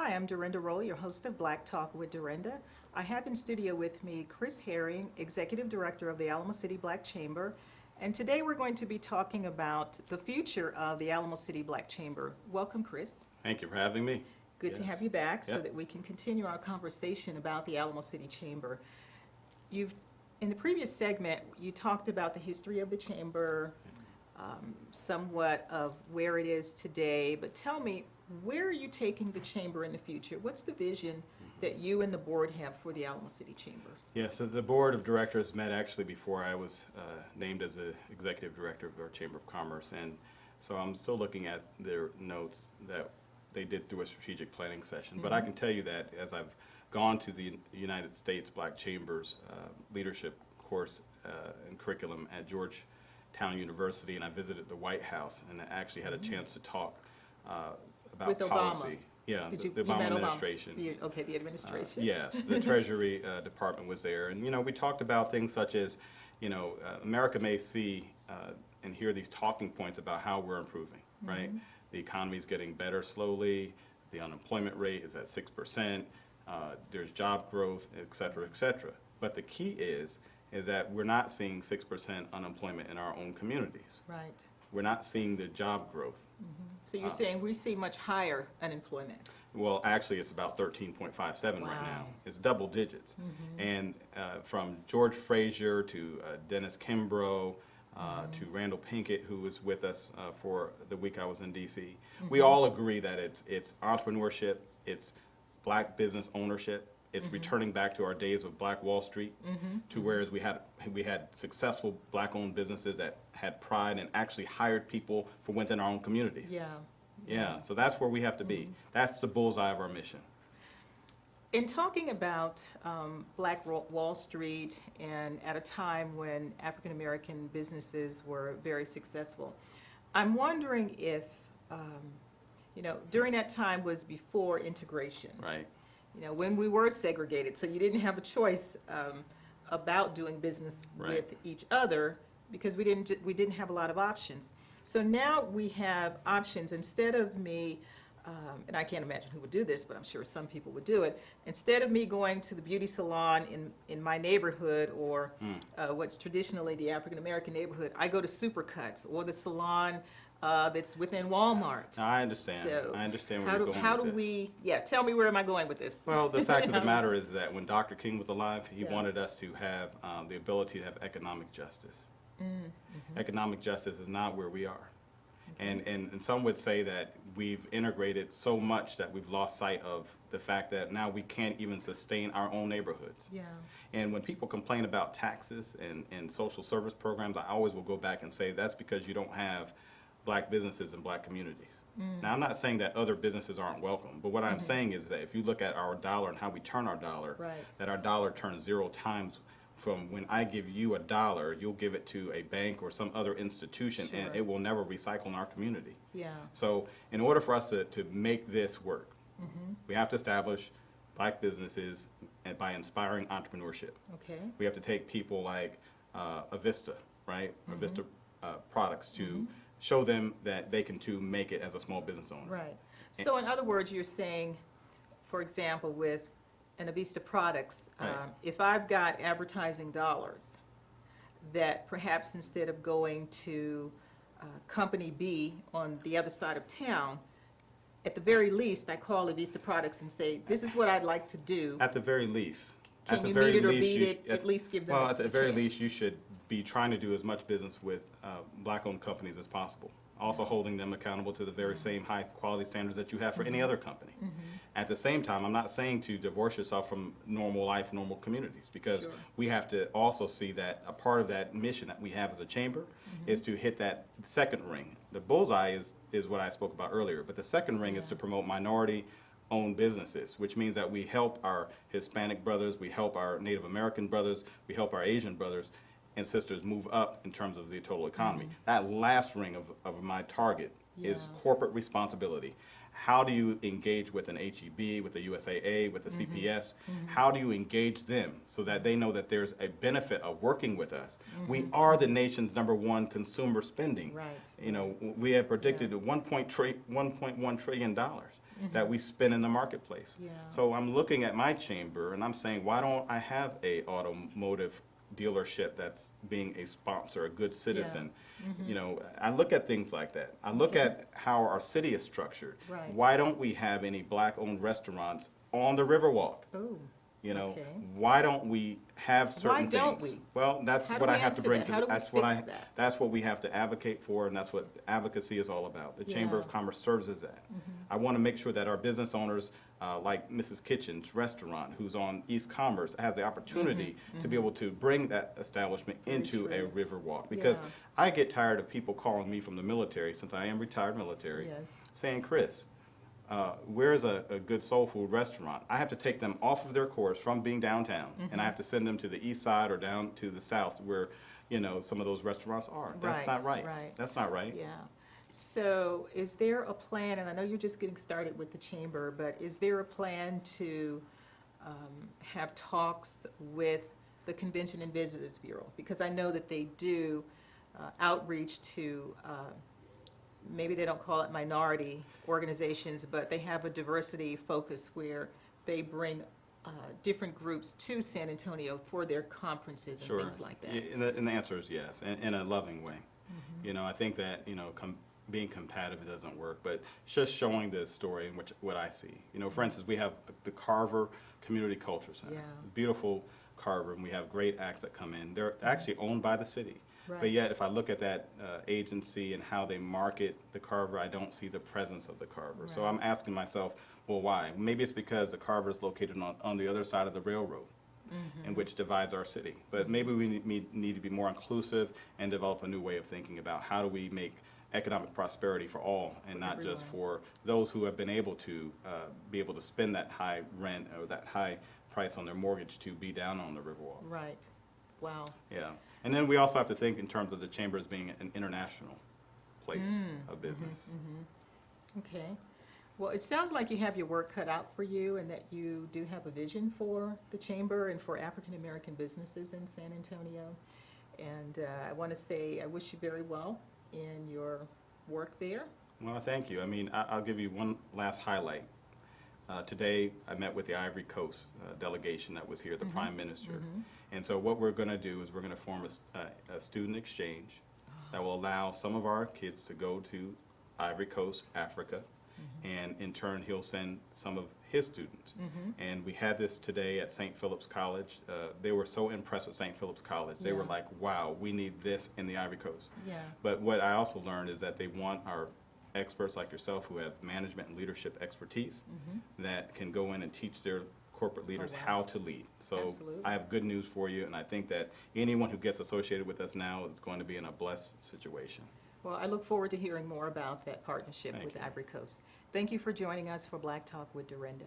Hi, I'm Dorinda Roll, your host of Black Talk with Dorinda. I have in studio with me Chris Herring, Executive Director of the Alamo City Black Chamber. And today we're going to be talking about the future of the Alamo City Black Chamber. Welcome, Chris. Thank you for having me. Good to have you back so Yep. that we can continue our conversation about the Alamo City Chamber. In the previous segment, you talked about the history of the chamber, somewhat of where it is today, but tell me, where are you taking the chamber in the future? What's the vision that you and the board have for the Alamo City Chamber? Yeah, so the board of directors met actually before I was named as the executive director of our Chamber of Commerce, and so I'm still looking at their notes that they did through a strategic planning session. But I can tell you that as I've gone to the United States Black Chambers leadership course and curriculum at Georgetown University, and I visited the White House, and I actually had a chance to talk about With Obama. policy. Yeah, Did the you Obama met Obama? administration. The administration. Yes, the Treasury Department was there, and we talked about things such as, America may see and hear these talking points about how we're improving, right? The economy is getting better slowly. The unemployment rate is at 6%. There's job growth, et cetera, et cetera. But the key is that we're not seeing 6% unemployment in our own communities. Right. We're not seeing the job growth. So you're saying we see much higher unemployment? Well, actually, it's about 13.57 right now. Wow. It's double digits. And from George Frazier to Dennis Kimbrough to Randall Pinkett, who was with us for the week I was in D.C., we all agree that it's entrepreneurship, it's black business ownership, it's returning back to our days of Black Wall Street, to whereas we had successful black-owned businesses that had pride and actually hired people from within our own communities. Yeah. Yeah, so that's where we have to be. That's the bullseye of our mission. In talking about Black Wall Street, and at a time when African American businesses were very successful, I'm wondering if, during that time was before integration. Right. When we were segregated, so you didn't have a choice about doing business Right. with each other because we didn't have a lot of options. So now we have options. Instead of me, and I can't imagine who would do this, but I'm sure some people would do it. Instead of me going to the beauty salon in my neighborhood or what's traditionally the African American neighborhood, I go to Supercuts or the salon that's within Walmart. I understand. So I understand where you're going how with do this. we, tell me where am I going with this? Well, the fact of the matter is that when Dr. King was alive, he Yeah. wanted us to have the ability to have economic justice. Economic justice is not where we are. And some would say that we've integrated so much that we've lost sight of the fact that now we can't even sustain our own neighborhoods. Yeah. And when people complain about taxes and social service programs, I always will go back and say that's because you don't have black businesses in black communities. Now, I'm not saying that other businesses aren't welcome, but what I'm saying is that if you look at our dollar and how we turn our dollar, Right. that our dollar turns 0 times from when I give you a dollar, you'll give it to a bank or some other institution, and Sure. it will never recycle in our community. Yeah. So in order for us to make this work, we have to establish black businesses and by inspiring entrepreneurship. Okay. We have to take people like Avista, right? Avista products to show them that they can too make it as a small business owner. Right. So in other words, you're saying, for example, with an Avista Products, Right. if I've got advertising dollars, that perhaps instead of going to Company B on the other side of town, at the very least, I call Avista Products and say, this is what I'd like to do. At the very least. Can at the you very meet it or least, beat you it? sh- At least give them Well, a at the a very chance. least, you should be trying to do as much business with black-owned companies as possible. Also holding them accountable to the very same high-quality standards that you have for any other company. At the same time, I'm not saying to divorce yourself from normal life, normal communities, because Sure. we have to also see that a part of that mission that we have as a chamber is to hit that second ring. The bullseye is what I spoke about earlier, but the second ring is to promote minority-owned businesses, which means that we help our Hispanic brothers, we help our Native American brothers, we help our Asian brothers and sisters move up in terms of the total economy. That last ring of my target is Yeah. corporate responsibility. how do you engage with an HEB, with the USAA, with the CPS? How do you engage them so that they know that there's a benefit of working with us? We are the nation's #1 consumer spending. Right. You know, we have predicted $1.1 trillion that we spend in the marketplace. Yeah. So I'm looking at my chamber and I'm saying, why don't I have a automotive dealership that's being a sponsor, a good citizen? You know, I look at things like that. I look at how our city is structured. Right. Why don't we have any black-owned restaurants on the Riverwalk? Oh, You know, okay. why don't we have certain things? Why don't we? Well, that's How do what I we have to answer bring that? to, How do we that's what fix that? that's what we have to advocate for, and that's what advocacy is all about. The Chamber of Yeah. Commerce serves as that. I want to make sure that our business owners, like Mrs. Kitchen's restaurant, who's on East Commerce, has the opportunity to be able to bring that establishment into a true. Riverwalk. Because Yeah. I get tired of people calling me from the military, since I am retired military, Yes. saying, Chris, where's a good soul food restaurant? I have to take them off of their course from being downtown, and I have to send them to the east side or down to the south where, you know, some of those restaurants are. That's not right. Right. That's not right. Yeah. So is there a plan, and I know you're just getting started with the chamber, but is there a plan to have talks with the Convention and Visitors Bureau? Because I know that they do outreach to, maybe they don't call it minority organizations, but they have a diversity focus where they bring different groups to San Antonio for their conferences and Sure. things like that. And the answer is yes, in a loving way. You know, I think that, you know, being combative doesn't work, but just showing the story and what I see. You know, for instance, we have the Carver Community Culture Center. Yeah. Beautiful Carver, and we have great acts that come in. They're actually owned by the city. But Right. yet, if I look at that agency and how they market the Carver, I don't see the presence of the Carver. So Right. I'm asking myself, well, why? Maybe it's because the Carver is located on the other side of the railroad, and which divides our city. But maybe we need to be more inclusive and develop a new way of thinking about how do we make economic prosperity for all, and not just for those who have been able to spend that high rent or that high price on their mortgage to be down on the Riverwalk. Right. Wow. Yeah. And then we also have to think in terms of the chamber as being an international place of business. Okay. Well, it sounds like you have your work cut out for you and that you do have a vision for the chamber and for African-American businesses in San Antonio. And I want to say I wish you very well in your work there. Well, thank you. I mean, I'll give you one last highlight. Today, I met with the Ivory Coast delegation that was here, the Prime Minister. And so what we're going to do is we're going to form a student exchange that will allow some of our kids to go to Ivory Coast, Africa, and in turn, he'll send some of his students. And we had this today at St. Philip's College. They were so impressed with St. Philip's College. They were Yeah. like, wow, we need this in the Ivory Coast. Yeah. But what I also learned is that they want our experts like yourself who have management and leadership expertise that can go in and teach their corporate leaders wow. how to lead. So Absolutely. I have good news for you, and I think that anyone who gets associated with us now is going to be in a blessed situation. Well, I look forward to hearing more about that partnership Thank with you. Ivory Coast. Thank you for joining us for Black Talk with Dorinda.